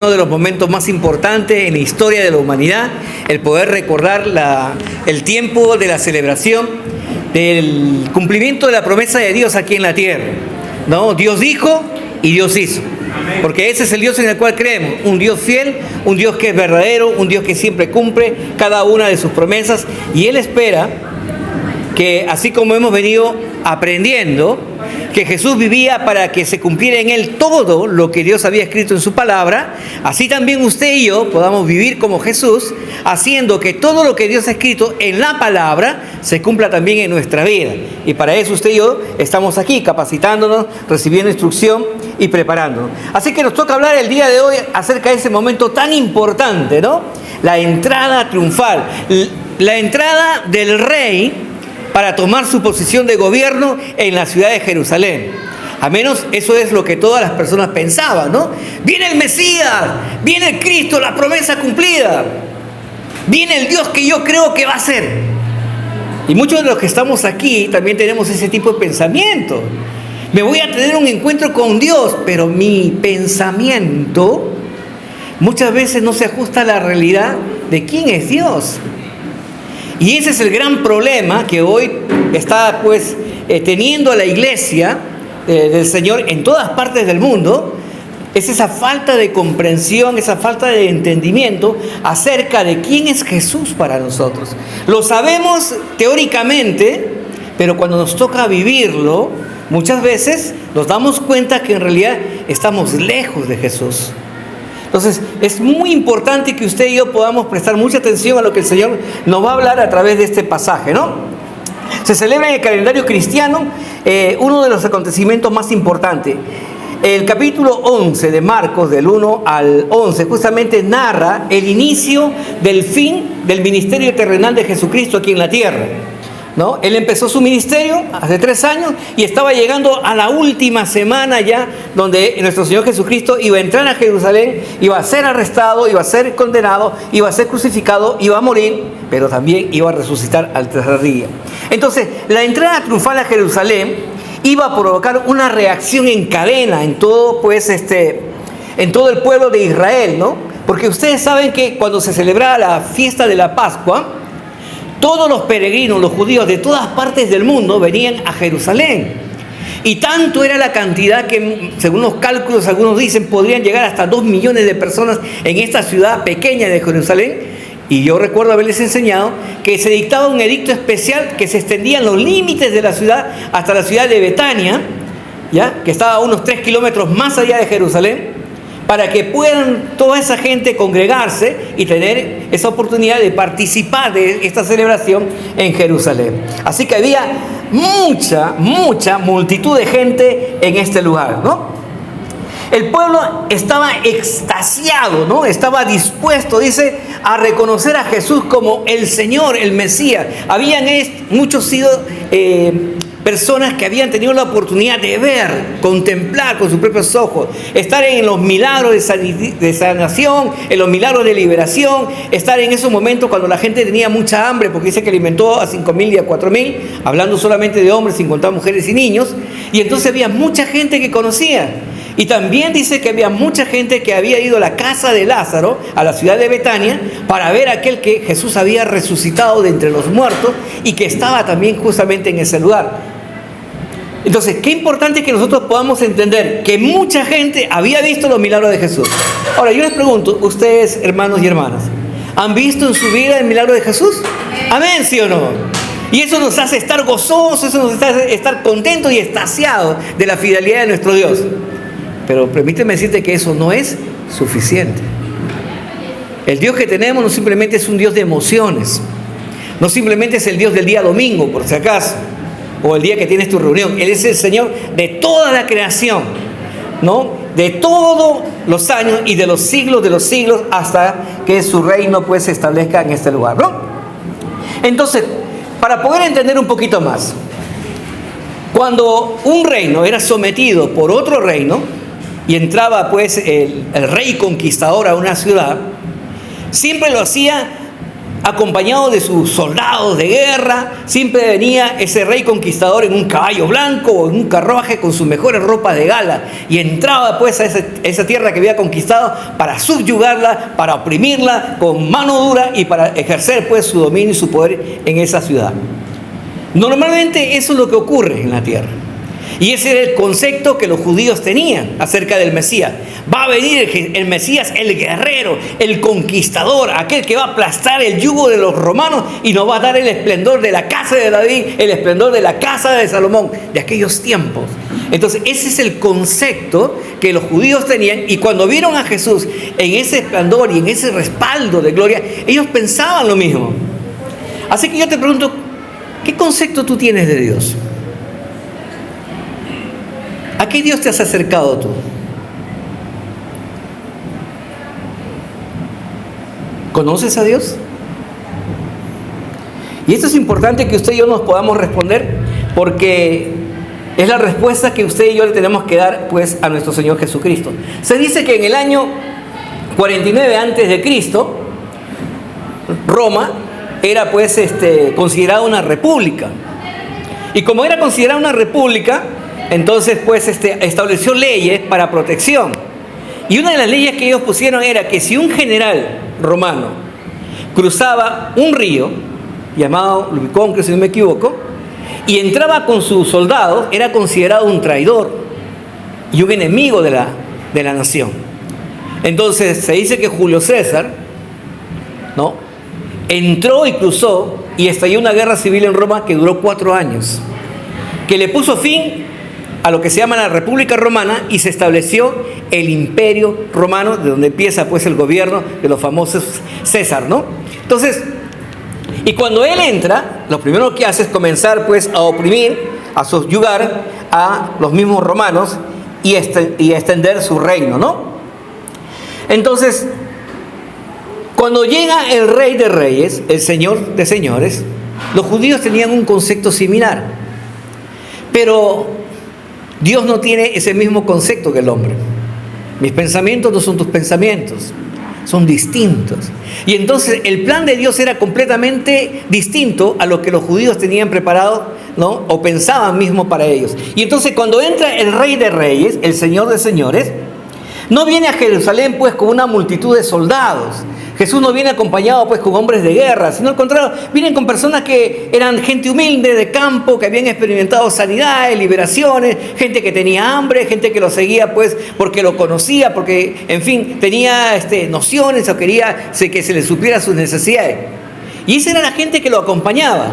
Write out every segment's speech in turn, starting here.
Uno de los momentos más importantes en la historia de la humanidad, el poder recordar el tiempo de la celebración del cumplimiento de la promesa de Dios aquí en la tierra, ¿no? Dios dijo y Dios hizo, porque ese es el Dios en el cual creemos, un Dios fiel, un Dios que es verdadero, un Dios que siempre cumple cada una de sus promesas, y Él espera que, así como hemos venido aprendiendo, que Jesús vivía para que se cumpliera en Él todo lo que Dios había escrito en su palabra, así también usted y yo podamos vivir como Jesús, haciendo que todo lo que Dios ha escrito en la palabra se cumpla también en nuestra vida. Y para eso usted y yo estamos aquí, capacitándonos, recibiendo instrucción y preparándonos. Así que nos toca hablar el día de hoy acerca de ese momento tan importante, ¿no? La entrada triunfal, la entrada del rey para tomar su posición de gobierno en la ciudad de Jerusalén. A menos eso es lo que todas las personas pensaban, ¿no? Viene el Mesías, viene el Cristo, la promesa cumplida. Viene el Dios que yo creo que va a ser. Y muchos de los que estamos aquí también tenemos ese tipo de pensamiento. Me voy a tener un encuentro con Dios, pero mi pensamiento muchas veces no se ajusta a la realidad de quién es Dios. Y ese es el gran problema que hoy está teniendo la iglesia del Señor en todas partes del mundo. Es esa falta de comprensión, esa falta de entendimiento acerca de quién es Jesús para nosotros. Lo sabemos teóricamente, pero cuando nos toca vivirlo, muchas veces nos damos cuenta que en realidad estamos lejos de Jesús. Entonces, es muy importante que usted y yo podamos prestar mucha atención a lo que el Señor nos va a hablar a través de este pasaje, ¿no? Se celebra en el calendario cristiano uno de los acontecimientos más importantes. El capítulo 11 de Marcos, del 1 al 11, justamente narra el inicio del fin del ministerio terrenal de Jesucristo aquí en la tierra, ¿no? Él empezó su ministerio hace 3 años y estaba llegando a la última semana ya, donde nuestro Señor Jesucristo iba a entrar a Jerusalén, iba a ser arrestado, iba a ser condenado, iba a ser crucificado, iba a morir, pero también iba a resucitar al tercer día. Entonces, la entrada triunfal a Jerusalén iba a provocar una reacción en cadena en todo, en todo el pueblo de Israel, ¿no? Porque ustedes saben que cuando se celebraba la fiesta de la Pascua, todos los peregrinos, los judíos de todas partes del mundo venían a Jerusalén. Y tanto era la cantidad que, según los cálculos, algunos dicen, podrían llegar hasta 2 millones de personas en esta ciudad pequeña de Jerusalén. Y yo recuerdo haberles enseñado que se dictaba un edicto especial que se extendían los límites de la ciudad hasta la ciudad de Betania, ¿ya? Que estaba a unos 3 kilómetros más allá de Jerusalén, para que puedan toda esa gente congregarse y tener esa oportunidad de participar de esta celebración en Jerusalén. Así que había mucha multitud de gente en este lugar, ¿no? El pueblo estaba extasiado, ¿no? Estaba dispuesto, dice, a reconocer a Jesús como el Señor, el Mesías. Habían muchos sido personas que habían tenido la oportunidad de ver, contemplar con sus propios ojos, estar en los milagros de sanación, en los milagros de liberación, estar en esos momentos cuando la gente tenía mucha hambre, porque dice que alimentó a 5,000 y a 4,000, hablando solamente de hombres, sin contar mujeres y niños, y entonces había mucha gente que conocía. Y también dice que había mucha gente que había ido a la casa de Lázaro, a la ciudad de Betania, para ver a aquel que Jesús había resucitado de entre los muertos y que estaba también justamente en ese lugar. Entonces, qué importante que nosotros podamos entender que mucha gente había visto los milagros de Jesús. Ahora, yo les pregunto, ustedes, hermanos y hermanas, ¿han visto en su vida el milagro de Jesús? Amén, ¿sí o no? Y eso nos hace estar gozosos, eso nos hace estar contentos y extasiados de la fidelidad de nuestro Dios. Pero permíteme decirte que eso no es suficiente. El Dios que tenemos no simplemente es un Dios de emociones, no simplemente es el Dios del día domingo, por si acaso, o el día que tienes tu reunión. Él es el Señor de toda la creación, ¿no? De todos los años y de los siglos hasta que su reino se establezca en este lugar, ¿no? Entonces, para poder entender un poquito más, cuando un reino era sometido por otro reino y entraba el rey conquistador a una ciudad, siempre lo hacía acompañado de sus soldados de guerra. Siempre venía ese rey conquistador en un caballo blanco o en un carruaje con sus mejores ropas de gala, y entraba pues a esa tierra que había conquistado para subyugarla, para oprimirla con mano dura y para ejercer pues su dominio y su poder en esa ciudad. Normalmente eso es lo que ocurre en la tierra. Y ese era el concepto que los judíos tenían acerca del Mesías. Va a venir el Mesías, el guerrero, el conquistador, aquel que va a aplastar el yugo de los romanos y nos va a dar el esplendor de la casa de David, el esplendor de la casa de Salomón, de aquellos tiempos. Entonces ese es el concepto que los judíos tenían, y cuando vieron a Jesús en ese esplendor y en ese respaldo de gloria, ellos pensaban lo mismo. Así que yo te pregunto, ¿qué concepto tú tienes de Dios? ¿A qué Dios te has acercado tú? ¿Conoces a Dios? Y esto es importante que usted y yo nos podamos responder, porque es la respuesta que usted y yo le tenemos que dar pues a nuestro Señor Jesucristo. Se dice que en el año 49 antes de Cristo, Roma era pues considerada una república. Y como era considerada una república, entonces pues estableció leyes para protección. Y una de las leyes que ellos pusieron era que si un general romano cruzaba un río llamado Rubicón, que si no me equivoco, y entraba con sus soldados, era considerado un traidor y un enemigo de la nación. Entonces se dice que Julio César, ¿no?, entró y cruzó, y estalló una guerra civil en Roma que duró 4 años, que le puso fin a lo que se llama la República Romana, y se estableció el Imperio Romano, de donde empieza pues el gobierno de los famosos César, ¿no? Entonces, y cuando él entra, lo primero que hace es comenzar pues a oprimir, a subyugar a los mismos romanos y extender su reino, ¿no? Entonces, cuando llega el Rey de Reyes, el Señor de Señores, los judíos tenían un concepto similar, pero Dios no tiene ese mismo concepto que el hombre. Mis pensamientos no son tus pensamientos, son distintos. Y entonces el plan de Dios era completamente distinto a lo que los judíos tenían preparado, ¿no?, o pensaban mismo para ellos. Y entonces cuando entra el Rey de Reyes, el Señor de Señores, no viene a Jerusalén pues con una multitud de soldados. Jesús no viene acompañado pues con hombres de guerra, sino al contrario, vienen con personas que eran gente humilde de campo, que habían experimentado sanidades, liberaciones, gente que tenía hambre, gente que lo seguía pues porque lo conocía, porque en fin tenía nociones, o quería que se le supiera sus necesidades. Y esa era la gente que lo acompañaba.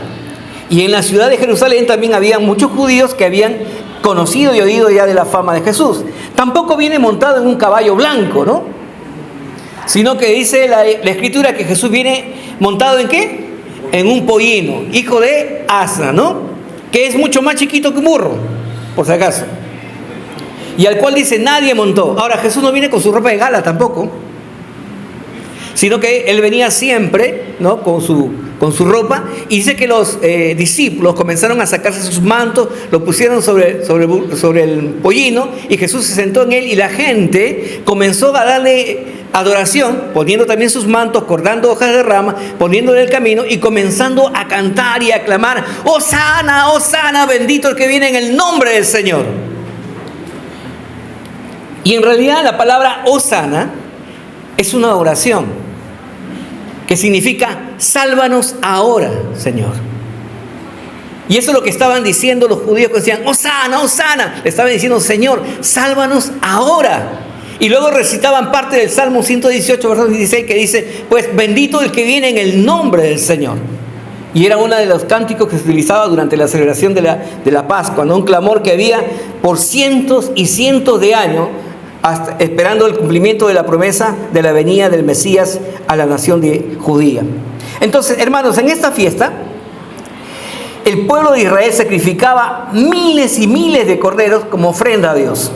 Y en la ciudad de Jerusalén también había muchos judíos que habían conocido y oído ya de la fama de Jesús. Tampoco viene montado en un caballo blanco, ¿no?, sino que dice la Escritura que Jesús viene montado ¿en qué? En un pollino, hijo de asna, ¿no?, que es mucho más chiquito que un burro, por si acaso, y al cual dice nadie montó. Ahora, Jesús no viene con su ropa de gala tampoco, sino que él venía siempre, ¿no?, con su ropa, y dice que los discípulos comenzaron a sacarse sus mantos, lo pusieron sobre el pollino, y Jesús se sentó en él, y la gente comenzó a darle adoración, poniendo también sus mantos, cortando hojas de rama, poniéndole el camino y comenzando a cantar y a clamar: ¡Hosana, Hosana, bendito el que viene en el nombre del Señor! Y en realidad la palabra Hosana es una oración que significa: sálvanos ahora, Señor. Y eso es lo que estaban diciendo los judíos, que decían: Hosana, Hosana. Le estaban diciendo: Señor, sálvanos ahora. Y luego recitaban parte del Salmo 118, versículo 16, que dice: pues bendito el que viene en el nombre del Señor. Y era uno de los cánticos que se utilizaba durante la celebración de la Pascua, ¿no?, un clamor que había por cientos y cientos de años, hasta esperando el cumplimiento de la promesa de la venida del Mesías a la nación judía. Entonces, hermanos, en esta fiesta el pueblo de Israel sacrificaba miles y miles de corderos como ofrenda a Dios.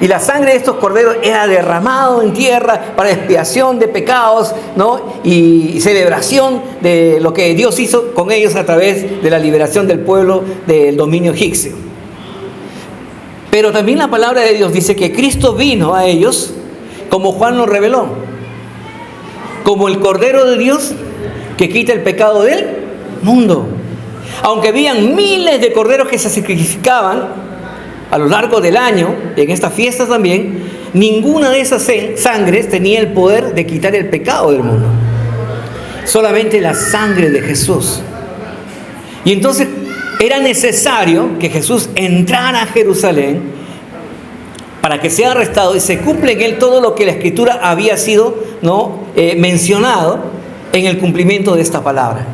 Y la sangre de estos corderos era derramado en tierra para expiación de pecados, ¿no?, y celebración de lo que Dios hizo con ellos a través de la liberación del pueblo del dominio egipcio. Pero también la palabra de Dios dice que Cristo vino a ellos, como Juan nos reveló, como el Cordero de Dios que quita el pecado del mundo. Aunque habían miles de corderos que se sacrificaban a lo largo del año, en estas fiestas también, ninguna de esas sangres tenía el poder de quitar el pecado del mundo. Solamente la sangre de Jesús. Y entonces era necesario que Jesús entrara a Jerusalén para que sea arrestado y se cumpla en él todo lo que la Escritura había sido mencionado en el cumplimiento de esta palabra.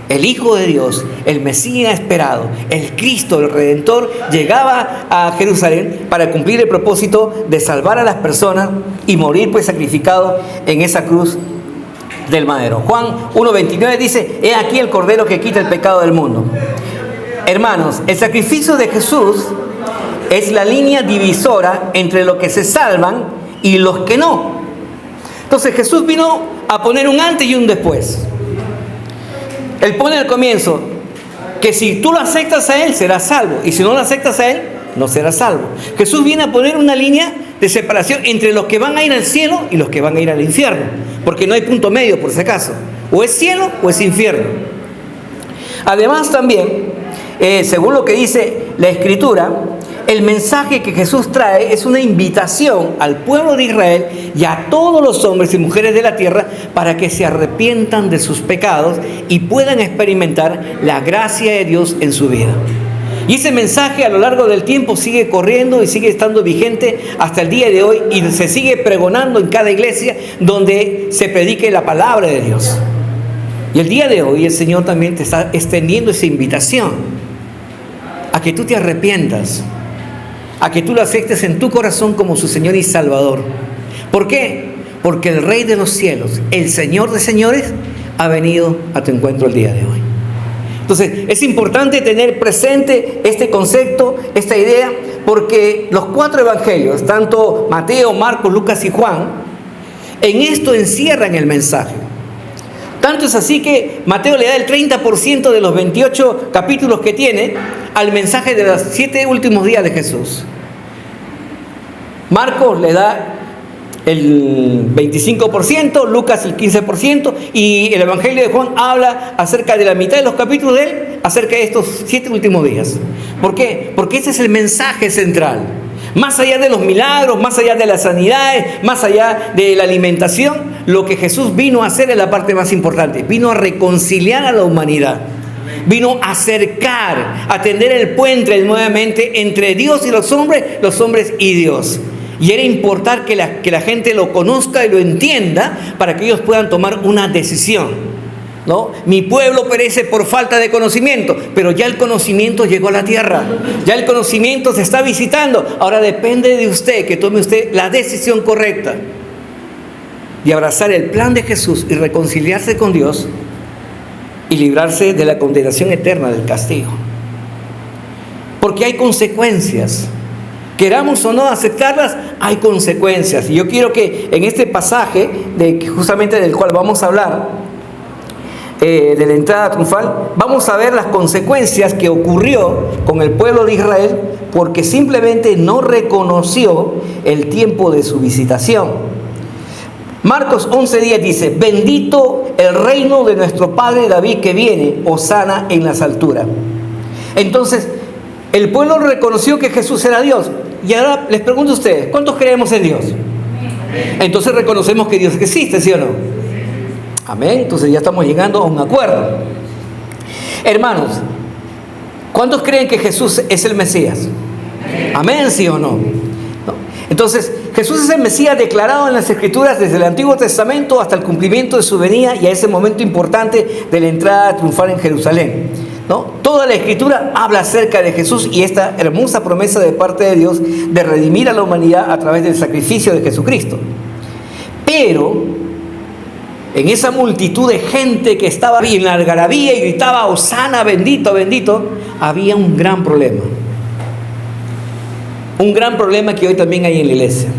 El Hijo de Dios, el Mesías esperado, el Cristo, el Redentor, llegaba a Jerusalén para cumplir el propósito de salvar a las personas y morir pues sacrificado en esa cruz del madero. Juan 1:29 dice: he aquí el Cordero que quita el pecado del mundo. Hermanos, el sacrificio de Jesús es la línea divisora entre los que se salvan y los que no. Entonces Jesús vino a poner un antes y un después. Él pone al comienzo que si tú lo aceptas a Él, serás salvo. Y si no lo aceptas a Él, no serás salvo. Jesús viene a poner una línea de separación entre los que van a ir al cielo y los que van a ir al infierno. Porque no hay punto medio, por si acaso. O es cielo o es infierno. Además también, según lo que dice la Escritura, el mensaje que Jesús trae es una invitación al pueblo de Israel y a todos los hombres y mujeres de la tierra para que se arrepientan de sus pecados y puedan experimentar la gracia de Dios en su vida. Y ese mensaje a lo largo del tiempo sigue corriendo y sigue estando vigente hasta el día de hoy y se sigue pregonando en cada iglesia donde se predique la palabra de Dios. Y el día de hoy el Señor también te está extendiendo esa invitación a que tú te arrepientas, a que tú lo aceptes en tu corazón como su Señor y Salvador. ¿Por qué? Porque el Rey de los cielos, el Señor de señores, ha venido a tu encuentro el día de hoy. Entonces, es importante tener presente este concepto, esta idea, porque los 4 evangelios, tanto Mateo, Marcos, Lucas y Juan, en esto encierran el mensaje. Tanto es así que Mateo le da el 30% de los 28 capítulos que tiene al mensaje de los 7 últimos días de Jesús. Marcos le da el 25%, Lucas el 15%, y el Evangelio de Juan habla acerca de la mitad de los capítulos de él, acerca de estos 7 últimos días. ¿Por qué? Porque ese es el mensaje central. Más allá de los milagros, más allá de las sanidades, más allá de la alimentación, lo que Jesús vino a hacer es la parte más importante. Vino a reconciliar a la humanidad. Vino a acercar, a tender el puente nuevamente entre Dios y los hombres y Dios. Y era importante que la gente lo conozca y lo entienda para que ellos puedan tomar una decisión. ¿No? Mi pueblo perece por falta de conocimiento, pero ya el conocimiento llegó a la tierra, ya el conocimiento se está visitando. Ahora depende de usted que tome usted la decisión correcta de abrazar el plan de Jesús y reconciliarse con Dios y librarse de la condenación eterna del castigo. Porque hay consecuencias. Queramos o no aceptarlas, hay consecuencias. Y yo quiero que en este pasaje, justamente del cual vamos a hablar, de la entrada triunfal, vamos a ver las consecuencias que ocurrió con el pueblo de Israel porque simplemente no reconoció el tiempo de su visitación. Marcos 11:10 dice: bendito el reino de nuestro padre David que viene, hosana en las alturas. Entonces el pueblo reconoció que Jesús era Dios. Y ahora les pregunto a ustedes, ¿cuántos creemos en Dios? Entonces reconocemos que Dios existe, ¿sí o no? Amén. Entonces ya estamos llegando a un acuerdo. Hermanos, ¿cuántos creen que Jesús es el Mesías? Amén, ¿sí o no? Entonces, Jesús es el Mesías declarado en las Escrituras desde el Antiguo Testamento hasta el cumplimiento de su venida y a ese momento importante de la entrada triunfal en Jerusalén, ¿no? Toda la Escritura habla acerca de Jesús y esta hermosa promesa de parte de Dios de redimir a la humanidad a través del sacrificio de Jesucristo. Pero en esa multitud de gente que estaba en la algarabía y gritaba hosana, bendito, bendito, había un gran problema. Un gran problema que hoy también hay en la iglesia.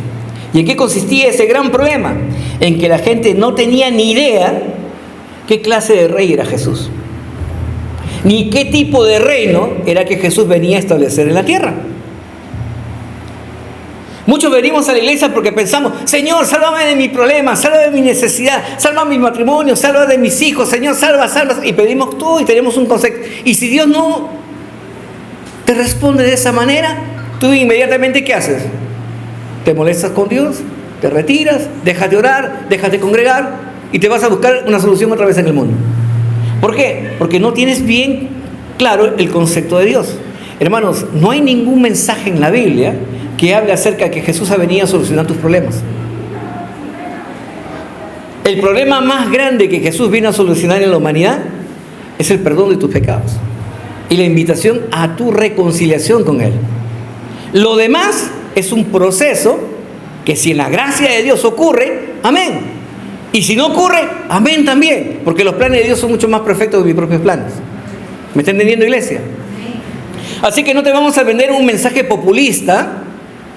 ¿Y en qué consistía ese gran problema? En que la gente no tenía ni idea qué clase de rey era Jesús, ni qué tipo de reino era que Jesús venía a establecer en la tierra. Muchos venimos a la iglesia porque pensamos, Señor, sálvame de mi problema, sálvame de mi necesidad, salva mi matrimonio, salva de mis hijos, Señor, salva. Y pedimos todo y tenemos un concepto. Y si Dios no te responde de esa manera, tú inmediatamente, ¿qué haces? Te molestas con Dios, te retiras, dejas de orar, dejas de congregar y te vas a buscar una solución otra vez en el mundo. ¿Por qué? Porque no tienes bien claro el concepto de Dios. Hermanos, no hay ningún mensaje en la Biblia que hable acerca de que Jesús ha venido a solucionar tus problemas. El problema más grande que Jesús vino a solucionar en la humanidad es el perdón de tus pecados y la invitación a tu reconciliación con Él. Lo demás es un proceso que, si en la gracia de Dios ocurre, amén. Y si no ocurre, amén también, porque los planes de Dios son mucho más perfectos que mis propios planes. ¿Me está entendiendo, iglesia? Así que no te vamos a vender un mensaje populista,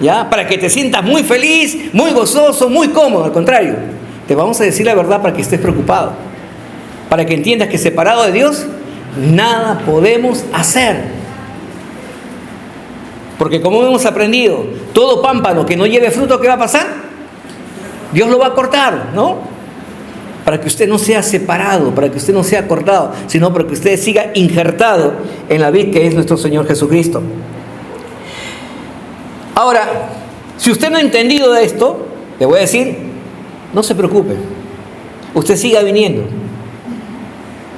¿ya?, para que te sientas muy feliz, muy gozoso, muy cómodo. Al contrario, te vamos a decir la verdad para que estés preocupado, para que entiendas que separado de Dios nada podemos hacer. Porque como hemos aprendido, todo pámpano que no lleve fruto, ¿qué va a pasar? Dios lo va a cortar, ¿no? Para que usted no sea separado, para que usted no sea cortado, sino para que usted siga injertado en la vid que es nuestro Señor Jesucristo. Ahora, si usted no ha entendido de esto, le voy a decir, no se preocupe, usted siga viniendo.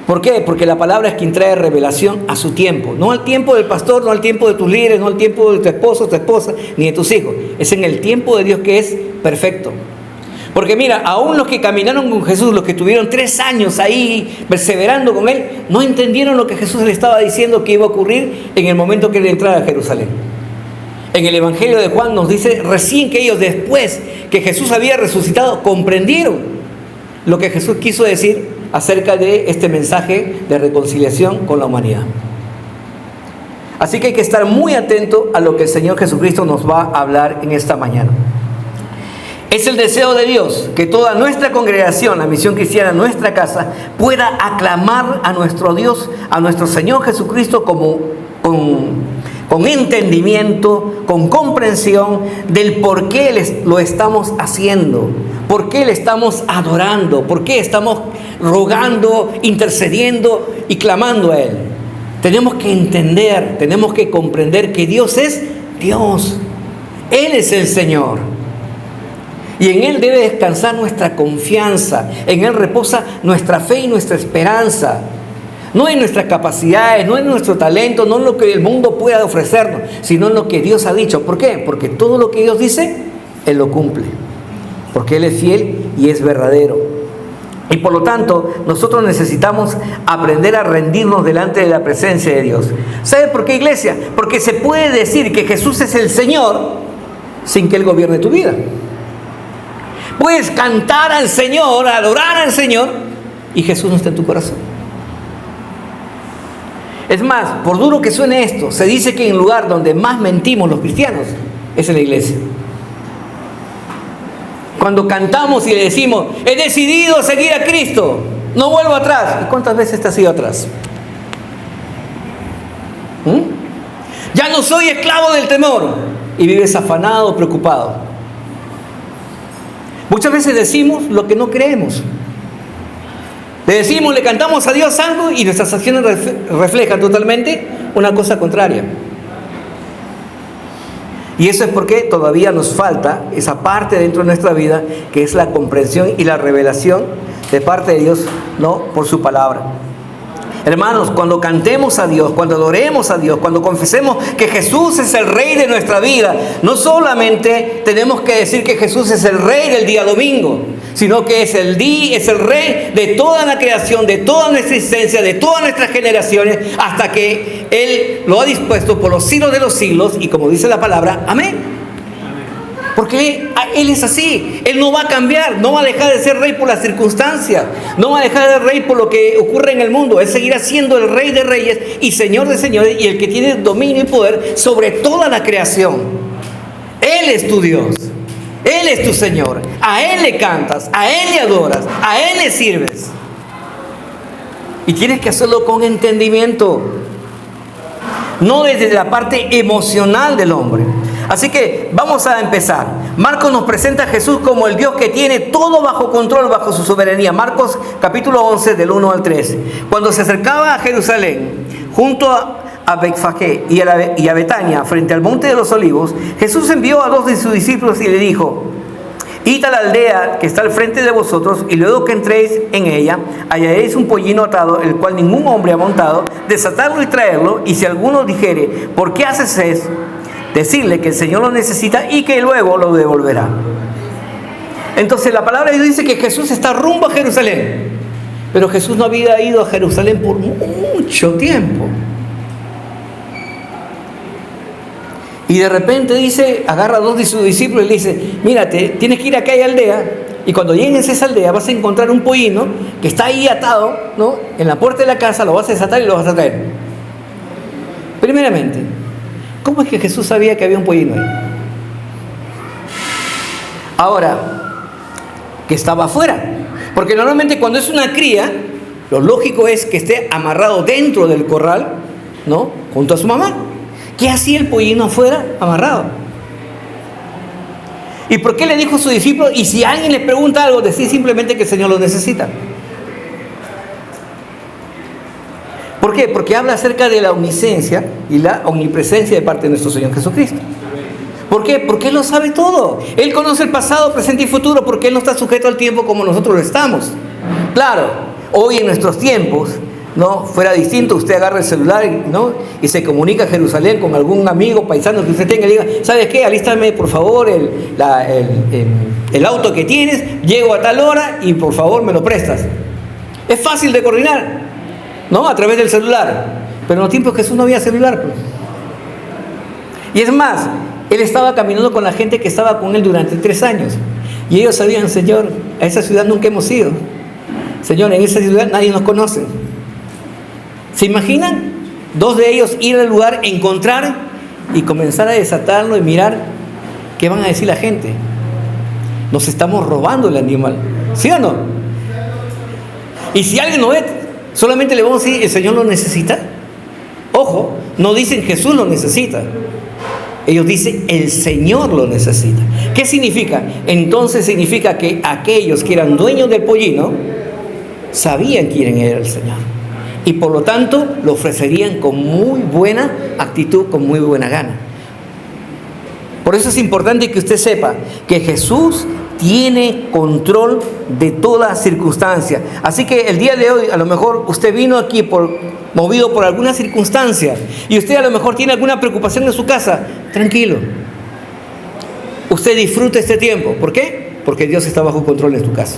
¿Por qué? Porque la palabra es quien trae revelación a su tiempo, no al tiempo del pastor, no al tiempo de tus líderes, no al tiempo de tu esposo, tu esposa, ni de tus hijos. Es en el tiempo de Dios que es perfecto. Porque mira, aún los que caminaron con Jesús, los que tuvieron 3 años ahí perseverando con Él, no entendieron lo que Jesús le estaba diciendo que iba a ocurrir en el momento que Él entrara a Jerusalén. En el Evangelio de Juan nos dice recién que ellos, después que Jesús había resucitado, comprendieron lo que Jesús quiso decir acerca de este mensaje de reconciliación con la humanidad. Así que hay que estar muy atento a lo que el Señor Jesucristo nos va a hablar en esta mañana. Es el deseo de Dios que toda nuestra congregación, la Misión Cristiana, nuestra casa, pueda aclamar a nuestro Dios, a nuestro Señor Jesucristo con entendimiento, con comprensión del por qué lo estamos haciendo, por qué le estamos adorando, por qué estamos rogando, intercediendo y clamando a Él. Tenemos que entender, tenemos que comprender que Dios es Dios. Él es el Señor. Y en Él debe descansar nuestra confianza, en Él reposa nuestra fe y nuestra esperanza. No en nuestras capacidades, no en nuestro talento, no en lo que el mundo pueda ofrecernos, sino en lo que Dios ha dicho. ¿Por qué? Porque todo lo que Dios dice, Él lo cumple. Porque Él es fiel y es verdadero. Y por lo tanto, nosotros necesitamos aprender a rendirnos delante de la presencia de Dios. ¿Sabe por qué, iglesia? Porque se puede decir que Jesús es el Señor sin que Él gobierne tu vida. Puedes cantar al Señor, adorar al Señor, y Jesús no está en tu corazón. Es más, por duro que suene esto, se dice que en el lugar donde más mentimos los cristianos es en la iglesia. Cuando cantamos y le decimos, he decidido seguir a Cristo, no vuelvo atrás. ¿Y cuántas veces te has ido atrás? Ya no soy esclavo del temor. Y vives afanado, preocupado. Muchas veces decimos lo que no creemos. Le cantamos a Dios algo y nuestras acciones reflejan totalmente una cosa contraria. Y eso es porque todavía nos falta esa parte dentro de nuestra vida que es la comprensión y la revelación de parte de Dios, no por su palabra. Hermanos, cuando cantemos a Dios, cuando adoremos a Dios, cuando confesemos que Jesús es el Rey de nuestra vida, no solamente tenemos que decir que Jesús es el Rey del día domingo, sino que es el Rey de toda la creación, de toda nuestra existencia, de todas nuestras generaciones, hasta que Él lo ha dispuesto por los siglos de los siglos, y como dice la palabra, amén. Porque Él es así, Él no va a cambiar, no va a dejar de ser rey por las circunstancias, no va a dejar de ser rey por lo que ocurre en el mundo. Él seguirá siendo el Rey de reyes y Señor de señores, y el que tiene dominio y poder sobre toda la creación. Él es tu Dios, Él es tu Señor, a Él le cantas, a Él le adoras, a Él le sirves. Y tienes que hacerlo con entendimiento, no desde la parte emocional del hombre. Así que vamos a empezar. Marcos nos presenta a Jesús como el Dios que tiene todo bajo control, bajo su soberanía. Marcos capítulo 11 del 1 al 3. Cuando se acercaba a Jerusalén, junto a Betfagé y a Betania, frente al monte de los Olivos, Jesús envió a 2 de sus discípulos y le dijo: id a la aldea que está al frente de vosotros, y luego que entréis en ella, hallaréis un pollino atado, el cual ningún hombre ha montado. Desatadlo y traerlo, y si alguno dijere: ¿por qué haces eso?, decirle que el Señor lo necesita y que luego lo devolverá. Entonces la palabra de Dios dice que Jesús está rumbo a Jerusalén, pero Jesús no había ido a Jerusalén por mucho tiempo. Y de repente dice, agarra a 2 de sus discípulos y le dice: mírate, tienes que ir a aquella aldea, y cuando llegues a esa aldea vas a encontrar un pollino que está ahí atado, ¿no?, en la puerta de la casa. Lo vas a desatar y lo vas a traer. Primeramente, ¿cómo es que Jesús sabía que había un pollino ahí? Ahora, que estaba afuera. Porque normalmente cuando es una cría, lo lógico es que esté amarrado dentro del corral, ¿no?, junto a su mamá. ¿Qué hacía el pollino afuera amarrado? ¿Y por qué le dijo a su discípulo? Y si alguien le pregunta algo, decir simplemente que el Señor lo necesita. ¿Por qué? Porque habla acerca de la omnisciencia y la omnipresencia de parte de nuestro Señor Jesucristo. ¿Por qué? Porque Él lo sabe todo. Él conoce el pasado, presente y futuro, porque Él no está sujeto al tiempo como nosotros lo estamos. Claro, hoy en nuestros tiempos, ¿no?, fuera distinto, usted agarra el celular, ¿no?, y se comunica a Jerusalén con algún amigo paisano que usted tenga y le diga: ¿sabes qué? Alístame por favor el auto que tienes, llego a tal hora y por favor me lo prestas. Es fácil de coordinar, ¿no?, a través del celular. Pero en los tiempos de Jesús no había celular, pues. Y es más, Él estaba caminando con la gente que estaba con Él durante 3 años. Y ellos sabían: Señor, a esa ciudad nunca hemos ido. Señor, en esa ciudad nadie nos conoce. ¿Se imaginan? 2 de ellos ir al lugar, encontrar y comenzar a desatarlo y mirar qué van a decir la gente. Nos estamos robando el animal, ¿sí o no? Y si alguien no ve, solamente le vamos a decir: ¿el Señor lo necesita? Ojo, no dicen Jesús lo necesita. Ellos dicen: el Señor lo necesita. ¿Qué significa? Entonces significa que aquellos que eran dueños del pollino sabían quién era el Señor. Y por lo tanto lo ofrecerían con muy buena actitud, con muy buena gana. Por eso es importante que usted sepa que Jesús tiene control de toda circunstancia. Así que el día de hoy, a lo mejor usted vino aquí movido por alguna circunstancia, y usted a lo mejor tiene alguna preocupación en su casa. Tranquilo. Usted disfrute este tiempo. ¿Por qué? Porque Dios está bajo control en tu casa.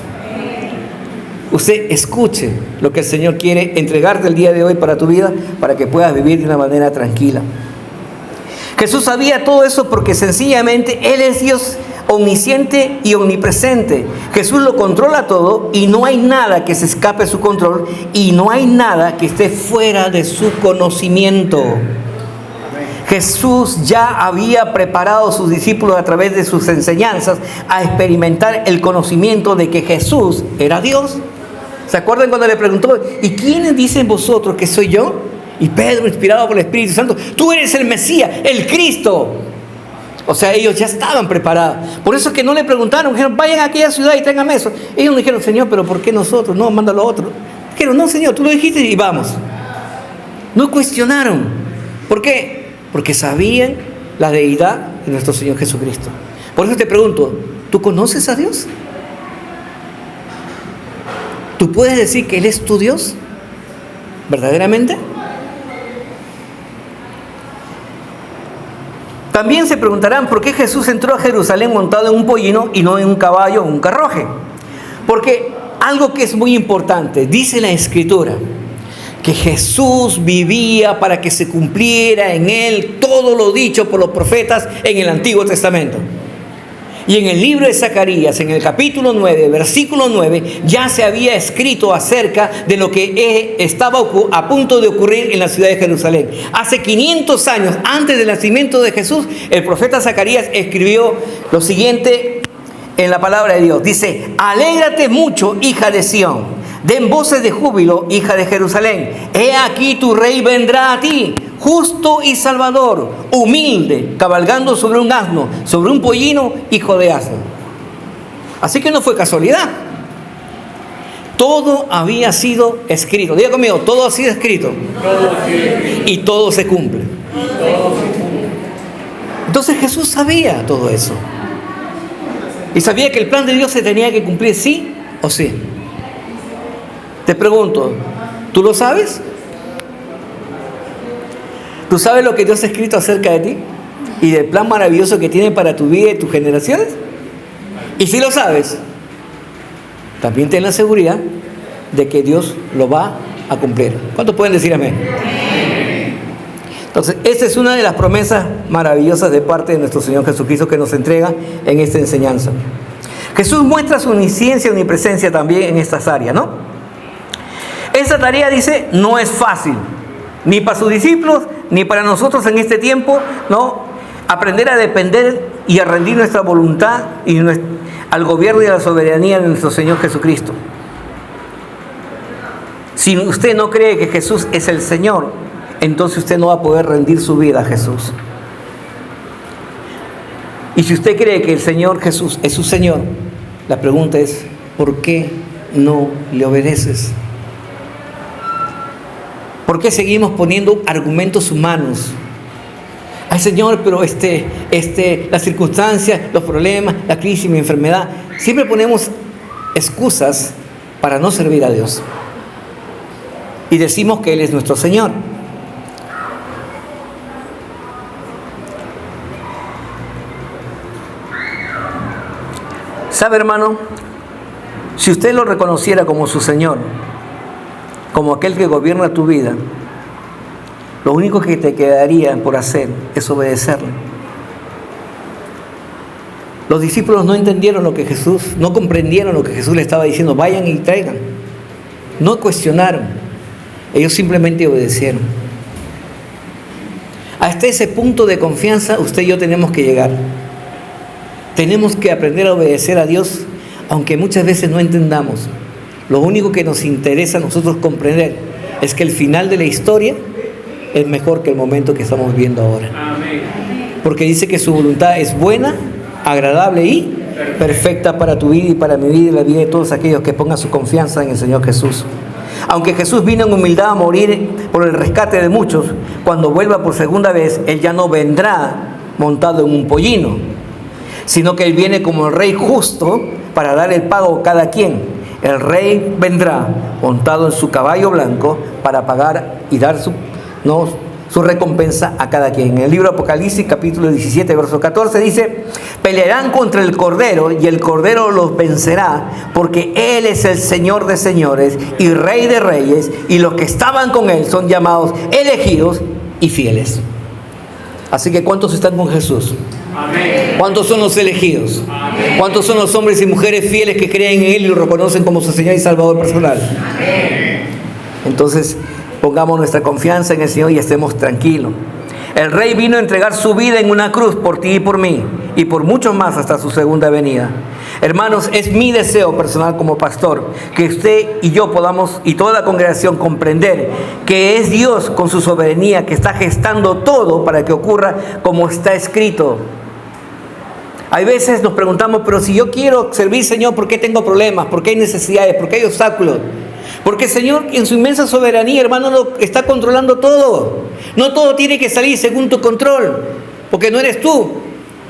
Usted escuche lo que el Señor quiere entregarte el día de hoy para tu vida, para que puedas vivir de una manera tranquila. Jesús sabía todo eso porque sencillamente Él es Dios omnisciente y omnipresente. Jesús lo controla todo y no hay nada que se escape de su control, y no hay nada que esté fuera de su conocimiento. Jesús ya había preparado a sus discípulos a través de sus enseñanzas a experimentar el conocimiento de que Jesús era Dios. ¿Se acuerdan cuando le preguntó: ¿y quiénes dicen vosotros que soy yo? Y Pedro, inspirado por el Espíritu Santo: tú eres el Mesías, el Cristo. O sea, ellos ya estaban preparados. Por eso es que no le preguntaron, dijeron: vayan a aquella ciudad y tráiganme eso. Ellos no dijeron: Señor, ¿pero por qué nosotros? No, mándalo a otro. Dijeron: no, Señor, tú lo dijiste y vamos. No cuestionaron. ¿Por qué? Porque sabían la deidad de nuestro Señor Jesucristo. Por eso te pregunto: ¿tú conoces a Dios? ¿Tú puedes decir que Él es tu Dios? ¿Verdaderamente? También se preguntarán: ¿por qué Jesús entró a Jerusalén montado en un pollino y no en un caballo o un carruaje? Porque algo que es muy importante, dice la Escritura, que Jesús vivía para que se cumpliera en Él todo lo dicho por los profetas en el Antiguo Testamento. Y en el libro de Zacarías, en el capítulo 9, versículo 9, ya se había escrito acerca de lo que estaba a punto de ocurrir en la ciudad de Jerusalén. Hace 500 años, antes del nacimiento de Jesús, el profeta Zacarías escribió lo siguiente en la palabra de Dios. Dice: alégrate mucho, hija de Sión. Den voces de júbilo, hija de Jerusalén. He aquí tu rey vendrá a ti, justo y salvador, humilde, cabalgando sobre un asno, sobre un pollino, hijo de asno. Así que no fue casualidad. Todo había sido escrito. Diga conmigo, todo ha sido escrito. Y todo se cumple. Entonces Jesús sabía todo eso. Y sabía que el plan de Dios se tenía que cumplir sí o sí. Te pregunto, ¿tú lo sabes? ¿Tú sabes lo que Dios ha escrito acerca de ti? Y del plan maravilloso que tiene para tu vida y tus generaciones. Y si lo sabes, también ten la seguridad de que Dios lo va a cumplir. ¿Cuántos pueden decir amén? Entonces, esta es una de las promesas maravillosas de parte de nuestro Señor Jesucristo que nos entrega en esta enseñanza. Jesús muestra su omnisciencia y omnipresencia también en estas áreas, ¿no? Esta tarea, dice, no es fácil, ni para sus discípulos, ni para nosotros en este tiempo, ¿no? Aprender a depender y a rendir nuestra voluntad al gobierno y a la soberanía de nuestro Señor Jesucristo. Si usted no cree que Jesús es el Señor, entonces usted no va a poder rendir su vida a Jesús. Y si usted cree que el Señor Jesús es su Señor, la pregunta es, ¿por qué no le obedeces? ¿Por qué seguimos poniendo argumentos humanos? Ay, Señor, pero las circunstancias, los problemas, la crisis, mi enfermedad. Siempre ponemos excusas para no servir a Dios. Y decimos que Él es nuestro Señor. ¿Sabe, hermano? Si usted lo reconociera como su Señor, como aquel que gobierna tu vida, lo único que te quedaría por hacer es obedecerle. Los discípulos no entendieron lo que Jesús, no comprendieron lo que Jesús le estaba diciendo, vayan y traigan. No cuestionaron, ellos simplemente obedecieron. Hasta ese punto de confianza usted y yo tenemos que llegar. Tenemos que aprender a obedecer a Dios, aunque muchas veces no entendamos. Lo único que nos interesa a nosotros comprender es que el final de la historia es mejor que el momento que estamos viviendo ahora. Porque dice que su voluntad es buena, agradable y perfecta para tu vida y para mi vida y la vida de todos aquellos que pongan su confianza en el Señor Jesús. Aunque Jesús vino en humildad a morir por el rescate de muchos, cuando vuelva por segunda vez, Él ya no vendrá montado en un pollino, sino que Él viene como el Rey justo para dar el pago a cada quien. El Rey vendrá montado en su caballo blanco para pagar y dar su recompensa a cada quien. En el libro Apocalipsis, capítulo 17, verso 14, dice: pelearán contra el Cordero y el Cordero los vencerá, porque Él es el Señor de señores y Rey de reyes, y los que estaban con Él son llamados elegidos y fieles. Así que ¿cuántos están con Jesús? Amén. ¿Cuántos son los elegidos? Amén. ¿Cuántos son los hombres y mujeres fieles que creen en Él y lo reconocen como su Señor y Salvador personal? Amén. Entonces, pongamos nuestra confianza en el Señor y estemos tranquilos. El Rey vino a entregar su vida en una cruz por ti y por mí, y por muchos más hasta su segunda venida. Hermanos, es mi deseo personal como pastor que usted y yo podamos, y toda la congregación, comprender que es Dios con su soberanía que está gestando todo para que ocurra como está escrito. Hay veces nos preguntamos, pero si yo quiero servir, Señor, ¿por qué tengo problemas? ¿Por qué hay necesidades? ¿Por qué hay obstáculos? Porque el Señor, en su inmensa soberanía, hermano, lo está controlando todo. No todo tiene que salir según tu control, porque no eres tú,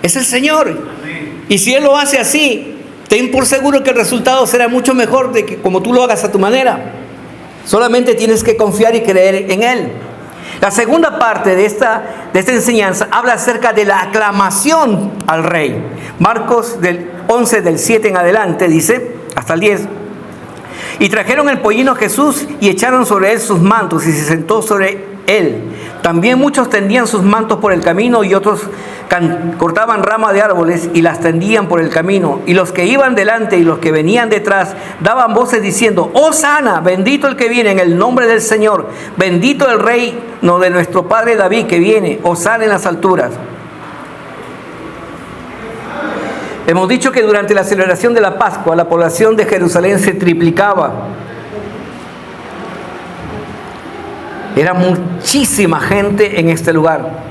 es el Señor. Amén. Y si Él lo hace así, ten por seguro que el resultado será mucho mejor de que como tú lo hagas a tu manera. Solamente tienes que confiar y creer en Él. La segunda parte de esta enseñanza habla acerca de la aclamación al Rey. Marcos del 11, del 7 en adelante, dice, hasta el 10. Y trajeron el pollino a Jesús y echaron sobre él sus mantos y se sentó sobre él. También muchos tendían sus mantos por el camino y otros cortaban ramas de árboles y las tendían por el camino. Y los que iban delante y los que venían detrás daban voces diciendo: Hosana, bendito el que viene en el nombre del Señor, bendito el reino de nuestro padre David que viene, Hosana en las alturas. Hemos dicho que durante la celebración de la Pascua, la población de Jerusalén se triplicaba. Era muchísima gente en este lugar.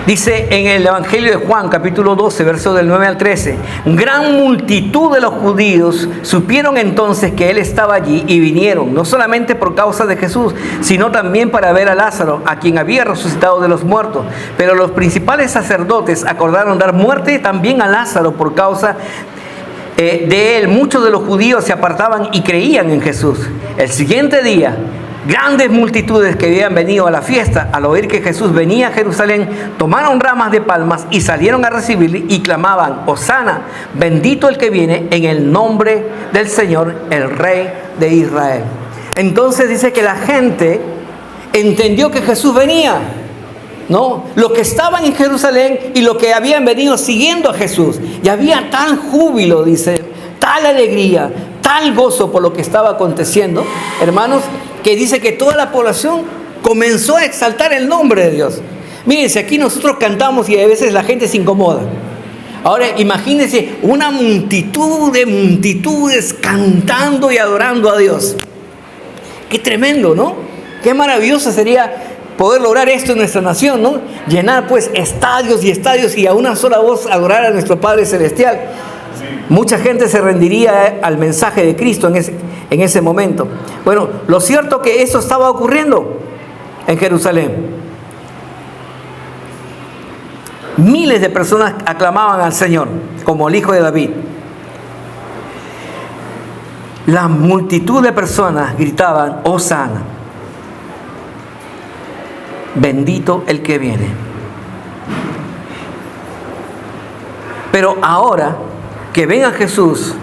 Dice en el Evangelio de Juan, capítulo 12, versos del 9 al 13, gran multitud de los judíos supieron entonces que él estaba allí y vinieron, no solamente por causa de Jesús, sino también para ver a Lázaro, a quien había resucitado de los muertos. Pero los principales sacerdotes acordaron dar muerte también a Lázaro por causa de él. Muchos de los judíos se apartaban y creían en Jesús. El siguiente día, grandes multitudes que habían venido a la fiesta, al oír que Jesús venía a Jerusalén, tomaron ramas de palmas y salieron a recibirle y clamaban: Hosana, bendito el que viene en el nombre del Señor, el Rey de Israel. Entonces dice que la gente entendió que Jesús venía, ¿no? Los que estaban en Jerusalén y los que habían venido siguiendo a Jesús. Y había tal júbilo, dice, tal alegría, tal gozo por lo que estaba aconteciendo, hermanos, que dice que toda la población comenzó a exaltar el nombre de Dios. Mírense, aquí nosotros cantamos y a veces la gente se incomoda. Ahora imagínense una multitud de multitudes cantando y adorando a Dios. Qué tremendo, ¿no? Qué maravilloso sería poder lograr esto en nuestra nación, ¿no? Llenar pues estadios y estadios y a una sola voz adorar a nuestro Padre Celestial. Mucha gente se rendiría al mensaje de Cristo en ese momento. Bueno, lo cierto es que eso estaba ocurriendo en Jerusalén. Miles de personas aclamaban al Señor como el Hijo de David. La multitud de personas gritaban: Hosana, bendito el que viene. Pero ahora que ven a Jesús,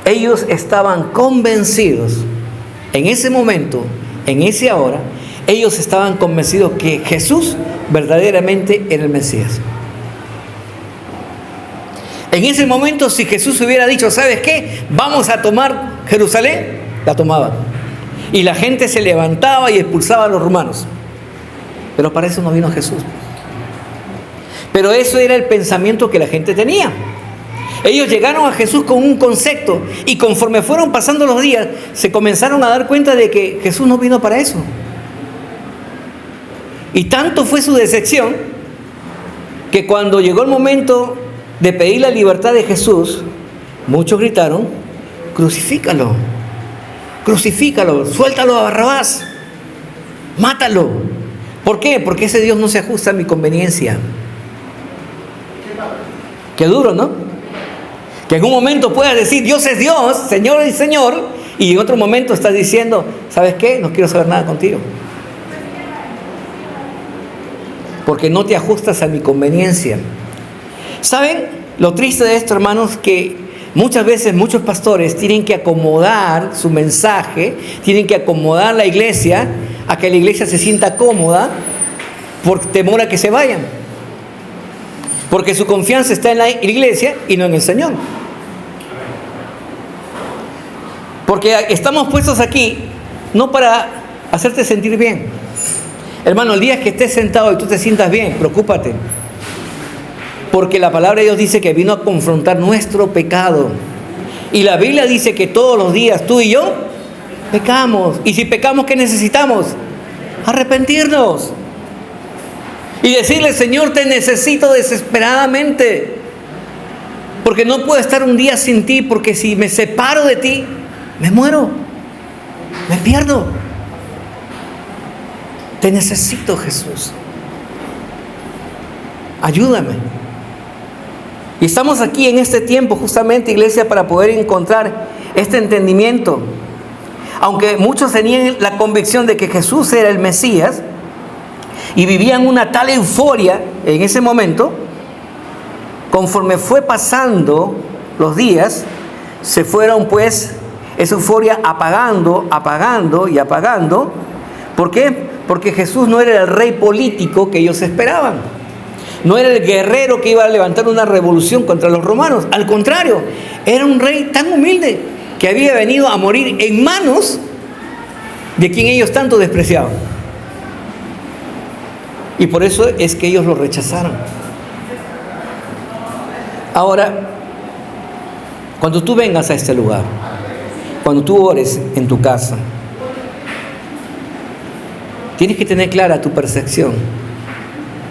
ellos estaban convencidos, en ese momento, en ese ahora, ellos estaban convencidos que Jesús verdaderamente era el Mesías. En ese momento, si Jesús hubiera dicho: ¿sabes qué? Vamos a tomar Jerusalén, la tomaban. Y la gente se levantaba y expulsaba a los romanos. Pero para eso no vino Jesús. Pero eso era el pensamiento que la gente tenía. Ellos llegaron a Jesús con un concepto y conforme fueron pasando los días, se comenzaron a dar cuenta de que Jesús no vino para eso. Y tanto fue su decepción que cuando llegó el momento de pedir la libertad de Jesús, muchos gritaron: crucifícalo, crucifícalo, suéltalo a Barrabás, mátalo. ¿Por qué? Porque ese Dios no se ajusta a mi conveniencia. Qué duro, ¿no? Que en un momento puedas decir: Dios es Dios, Señor y Señor, y en otro momento estás diciendo: ¿sabes qué? No quiero saber nada contigo. Porque no te ajustas a mi conveniencia. ¿Saben lo triste de esto, hermanos? Que muchas veces muchos pastores tienen que acomodar su mensaje, tienen que acomodar la iglesia a que la iglesia se sienta cómoda por temor a que se vayan. Porque su confianza está en la iglesia y no en el Señor. Porque estamos puestos aquí no para hacerte sentir bien. Hermano, el día que estés sentado y tú te sientas bien, preocúpate. Porque la palabra de Dios dice que vino a confrontar nuestro pecado. Y la Biblia dice que todos los días tú y yo pecamos. Y si pecamos, ¿qué necesitamos? Arrepentirnos. Y decirle: Señor, te necesito desesperadamente. Porque no puedo estar un día sin ti, porque si me separo de ti, me muero, me pierdo. Te necesito, Jesús. Ayúdame. Y estamos aquí en este tiempo justamente, iglesia, para poder encontrar este entendimiento. Aunque muchos tenían la convicción de que Jesús era el Mesías y vivían una tal euforia en ese momento, conforme fue pasando los días, se fueron pues esa euforia apagando, apagando y apagando. ¿Por qué? Porque Jesús no era el rey político que ellos esperaban. No era el guerrero que iba a levantar una revolución contra los romanos. Al contrario, era un rey tan humilde que había venido a morir en manos de quien ellos tanto despreciaban. Y por eso es que ellos lo rechazaron. Ahora, cuando tú vengas a este lugar, cuando tú ores en tu casa, Tienes que tener clara tu percepción.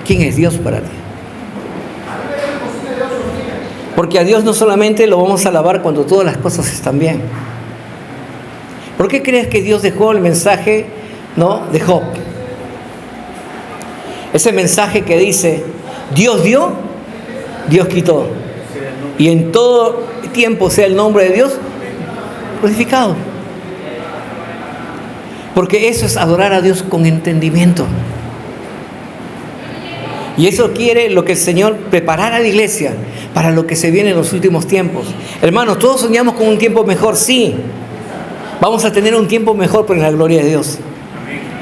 ¿Quién es Dios para ti? Porque a Dios no solamente lo vamos a alabar cuando todas las cosas están bien. ¿Por qué crees que Dios dejó el mensaje, ¿no?, de Job? Ese mensaje que dice, Dios dio, Dios quitó. Y en todo tiempo sea el nombre de Dios glorificado. Porque eso es adorar a Dios con entendimiento. Y eso quiere lo que el Señor preparar a la iglesia para lo que se viene en los últimos tiempos. Hermanos, todos soñamos con un tiempo mejor, sí. Vamos a tener un tiempo mejor, pero en la gloria de Dios.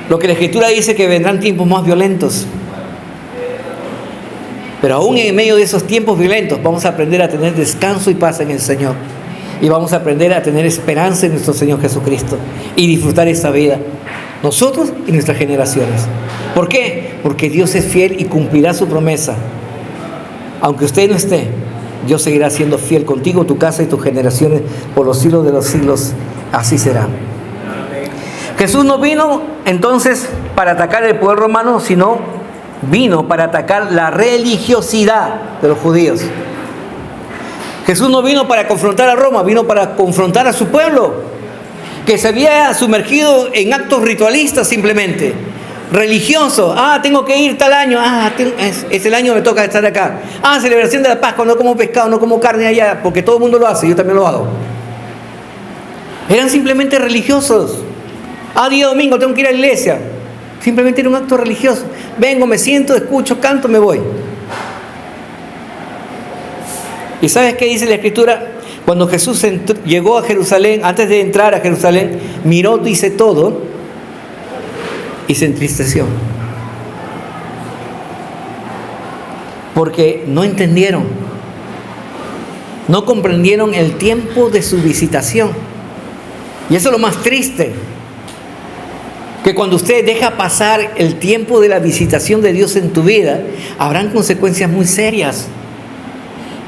Lo que la Escritura dice que vendrán tiempos más violentos. Pero aún en medio de esos tiempos violentos vamos a aprender a tener descanso y paz en el Señor. Y vamos a aprender a tener esperanza en nuestro Señor Jesucristo. Y disfrutar esta vida. Nosotros y nuestras generaciones. ¿Por qué? Porque Dios es fiel y cumplirá su promesa. Aunque usted no esté, Dios seguirá siendo fiel contigo, tu casa y tus generaciones por los siglos de los siglos. Así será. Jesús no vino entonces para atacar el poder romano, sino vino para atacar la religiosidad de los judíos. Jesús no vino para confrontar a Roma, vino para confrontar a su pueblo, que se había sumergido en actos ritualistas simplemente, religiosos. Tengo que ir tal año, es el año que me toca estar acá. Celebración de la Pascua, no como pescado, no como carne allá, porque todo el mundo lo hace, yo también lo hago. Eran simplemente religiosos. Día domingo tengo que ir a la iglesia. Simplemente era un acto religioso. Vengo, me siento, escucho, canto, me voy. ¿Y sabes qué dice la Escritura? Cuando Jesús llegó a Jerusalén, antes de entrar a Jerusalén, miró, dice todo, y se entristeció. Porque no entendieron, no comprendieron el tiempo de su visitación. Y eso es lo más triste, que cuando usted deja pasar el tiempo de la visitación de Dios en tu vida, habrán consecuencias muy serias.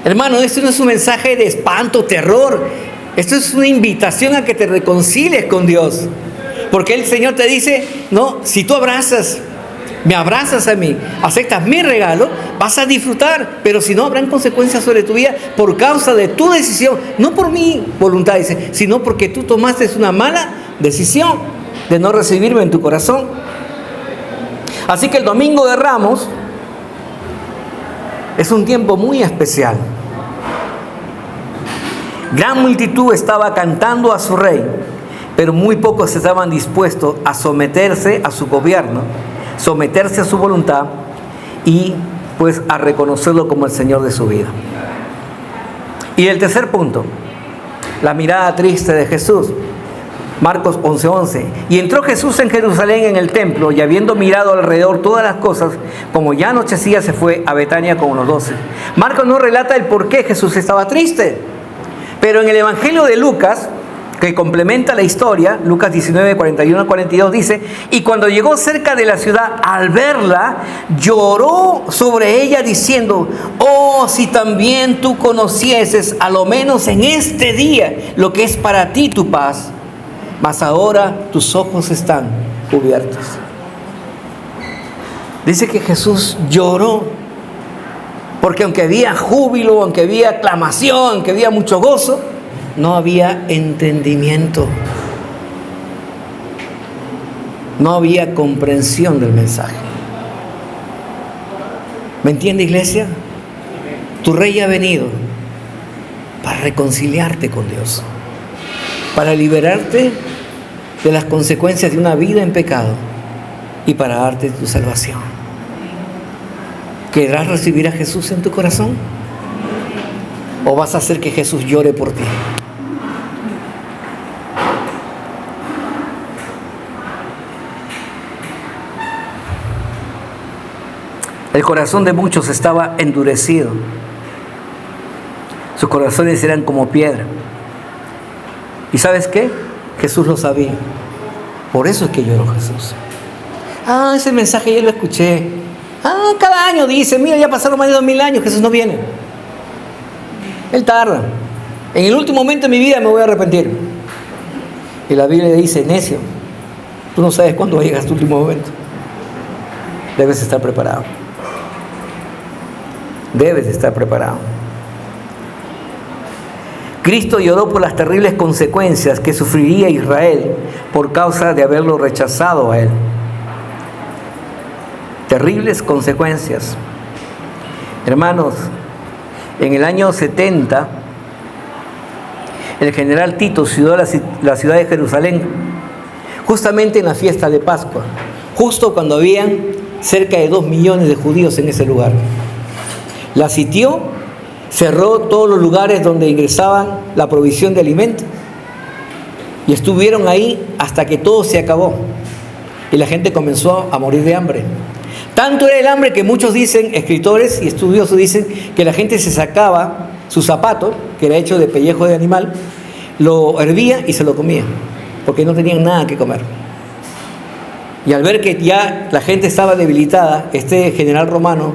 Hermano, esto no es un mensaje de espanto, terror. Esto es una invitación a que te reconcilies con Dios. Porque el Señor te dice, no, si tú me abrazas a mí, aceptas mi regalo, vas a disfrutar. Pero si no, habrán consecuencias sobre tu vida por causa de tu decisión. No por mi voluntad, dice, sino porque tú tomaste una mala decisión de no recibirme en tu corazón. Así que el Domingo de Ramos es un tiempo muy especial. Gran multitud estaba cantando a su rey, pero muy pocos estaban dispuestos a someterse a su gobierno, someterse a su voluntad y pues a reconocerlo como el Señor de su vida. Y el tercer punto, la mirada triste de Jesús. Marcos 11:11. Y entró Jesús en Jerusalén en el templo, y habiendo mirado alrededor todas las cosas, como ya anochecía, se fue a Betania con los 12. Marcos no relata el por qué Jesús estaba triste, pero en el Evangelio de Lucas, que complementa la historia, Lucas 19, 41 42, dice, y cuando llegó cerca de la ciudad, al verla, lloró sobre ella diciendo, oh, si también tú conocieses, a lo menos en este día, lo que es para ti tu paz, mas ahora tus ojos están cubiertos. Dice que Jesús lloró, porque aunque había júbilo, aunque había aclamación, aunque había mucho gozo, no había entendimiento. No había comprensión del mensaje. ¿Me entiende, iglesia? Tu rey ha venido para reconciliarte con Dios, para liberarte de las consecuencias de una vida en pecado y para darte tu salvación. ¿Querrás recibir a Jesús en tu corazón? ¿O vas a hacer que Jesús llore por ti? El corazón de muchos estaba endurecido. Sus corazones eran como piedra. ¿Y sabes qué? Jesús lo sabía. Por eso es que lloró Jesús. Ese mensaje ya lo escuché. Cada año dice, mira, ya pasaron más de 2000 años, Jesús no viene. Él tarda. En el último momento de mi vida me voy a arrepentir. Y la Biblia dice, necio, tú no sabes cuándo va a llegar tu último momento. Debes estar preparado. Debes estar preparado. Cristo lloró por las terribles consecuencias que sufriría Israel por causa de haberlo rechazado a Él. Terribles consecuencias. Hermanos, en el año 70, el general Tito ciudad la ciudad de Jerusalén, justamente en la fiesta de Pascua, justo cuando habían cerca de 2 millones de judíos en ese lugar. La sitió, cerró todos los lugares donde ingresaban la provisión de alimentos y estuvieron ahí hasta que todo se acabó y la gente comenzó a morir de hambre. Tanto era el hambre que muchos dicen, escritores y estudiosos dicen, que la gente se sacaba su zapato, que era hecho de pellejo de animal, lo hervía y se lo comía, porque no tenían nada que comer. Y al ver que ya la gente estaba debilitada, este general romano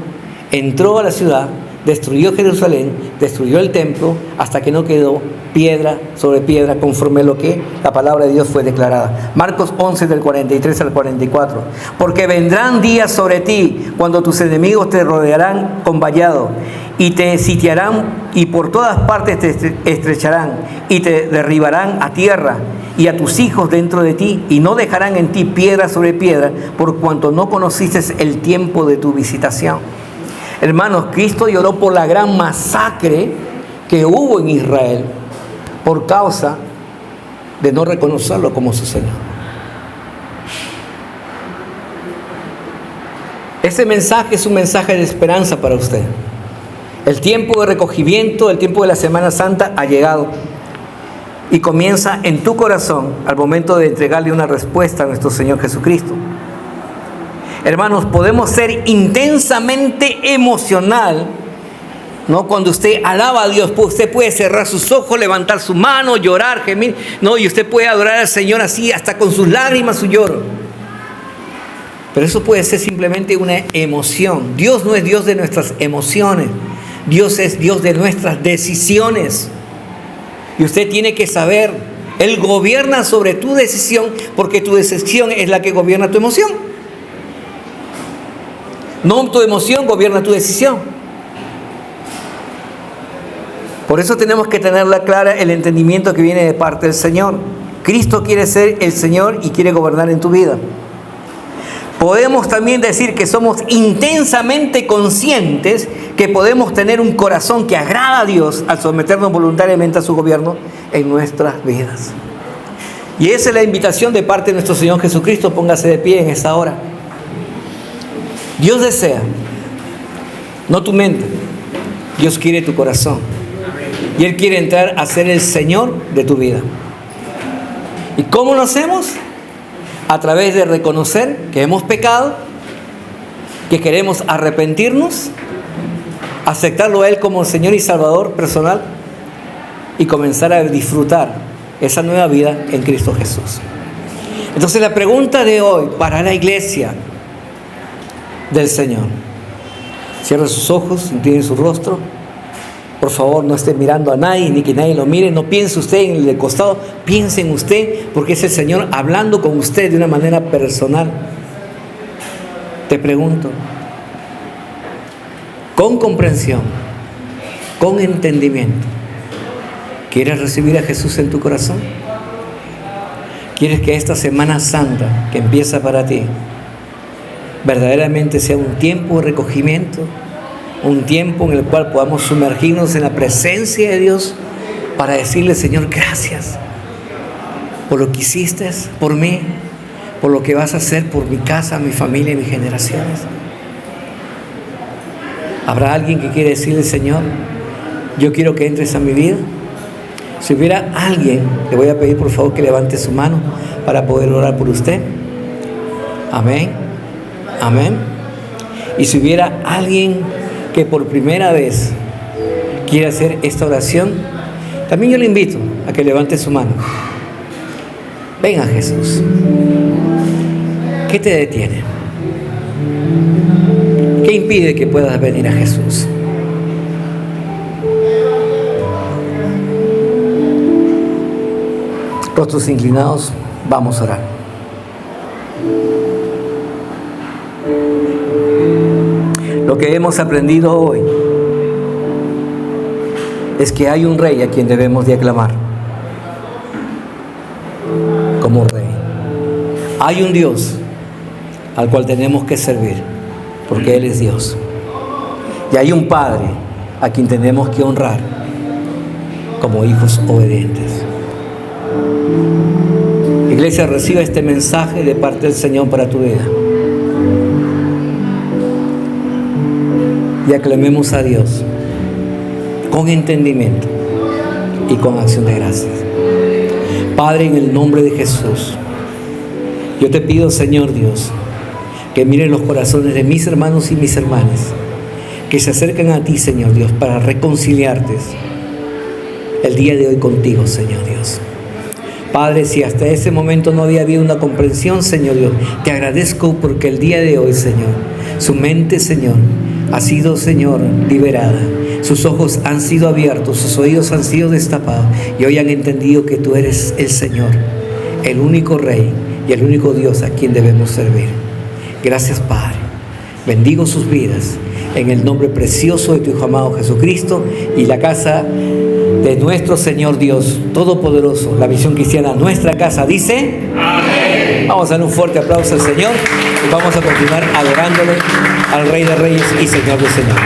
entró a la ciudad, destruyó Jerusalén, destruyó el templo, hasta que no quedó piedra sobre piedra, conforme a lo que la palabra de Dios fue declarada. Marcos 11, del 43 al 44. Porque vendrán días sobre ti, cuando tus enemigos te rodearán con vallado, y te sitiarán, y por todas partes te estrecharán, y te derribarán a tierra, y a tus hijos dentro de ti, y no dejarán en ti piedra sobre piedra, por cuanto no conociste el tiempo de tu visitación. Hermanos, Cristo lloró por la gran masacre que hubo en Israel por causa de no reconocerlo como su Señor. Ese mensaje es un mensaje de esperanza para usted. El tiempo de recogimiento, el tiempo de la Semana Santa ha llegado y comienza en tu corazón al momento de entregarle una respuesta a nuestro Señor Jesucristo. Hermanos, podemos ser intensamente emocional, ¿no? Cuando usted alaba a Dios, usted puede cerrar sus ojos, levantar su mano, llorar, gemir, ¿no? Y usted puede adorar al Señor así, hasta con sus lágrimas, su lloro. Pero eso puede ser simplemente una emoción. Dios no es Dios de nuestras emociones. Dios es Dios de nuestras decisiones. Y usted tiene que saber, Él gobierna sobre tu decisión, porque tu decisión es la que gobierna tu emoción. No tu emoción gobierna tu decisión. Por eso tenemos que tenerla clara, el entendimiento que viene de parte del Señor. Cristo quiere ser el Señor y quiere gobernar en tu vida. Podemos también decir que somos intensamente conscientes que podemos tener un corazón que agrada a Dios al someternos voluntariamente a su gobierno en nuestras vidas. Y esa es la invitación de parte de nuestro Señor Jesucristo. Póngase de pie en esta hora. Dios desea, no tu mente, Dios quiere tu corazón. Y Él quiere entrar a ser el Señor de tu vida. ¿Y cómo lo hacemos? A través de reconocer que hemos pecado, que queremos arrepentirnos, aceptarlo a Él como Señor y Salvador personal y comenzar a disfrutar esa nueva vida en Cristo Jesús. Entonces la pregunta de hoy para la iglesia del Señor. Cierre sus ojos, incline su rostro. Por favor, no esté mirando a nadie, ni que nadie lo mire. No piense usted en el de costado, piense en usted, porque es el Señor hablando con usted de una manera personal. Te pregunto, con comprensión, con entendimiento, ¿quieres recibir a Jesús en tu corazón? ¿Quieres que esta Semana Santa que empieza para ti verdaderamente sea un tiempo de recogimiento, un tiempo en el cual podamos sumergirnos en la presencia de Dios para decirle: Señor, gracias por lo que hiciste por mí, por lo que vas a hacer por mi casa, mi familia y mis generaciones? ¿Habrá alguien que quiere decirle: Señor, yo quiero que entres a mi vida? Si hubiera alguien, le voy a pedir por favor que levante su mano para poder orar por usted. Amén. Amén. Y si hubiera alguien que por primera vez quiere hacer esta oración, también yo le invito a que levante su mano. Ven a Jesús. ¿Qué te detiene? ¿Qué impide que puedas venir a Jesús? Rostros inclinados, vamos a orar. Lo que hemos aprendido hoy es que hay un rey a quien debemos de aclamar como rey. Hay un Dios al cual tenemos que servir, porque Él es Dios. Y hay un Padre a quien tenemos que honrar como hijos obedientes. Iglesia, reciba este mensaje de parte del Señor para tu vida. Y aclamemos a Dios con entendimiento y con acción de gracias. Padre, en el nombre de Jesús, yo te pido, Señor Dios, que miren los corazones de mis hermanos y mis hermanas, que se acercan a ti, Señor Dios, para reconciliarte el día de hoy contigo, Señor Dios. Padre, si hasta ese momento no había habido una comprensión, Señor Dios, te agradezco porque el día de hoy, Señor, su mente, Señor, ha sido, Señor, liberada. Sus ojos han sido abiertos, sus oídos han sido destapados y hoy han entendido que tú eres el Señor, el único Rey y el único Dios a quien debemos servir. Gracias, Padre. Bendigo sus vidas en el nombre precioso de tu Hijo amado Jesucristo, y la casa de nuestro Señor Dios Todopoderoso, la Visión Cristiana, nuestra casa, dice amén. Vamos a dar un fuerte aplauso al Señor y vamos a continuar adorándole al Rey de Reyes y Señor de Señores.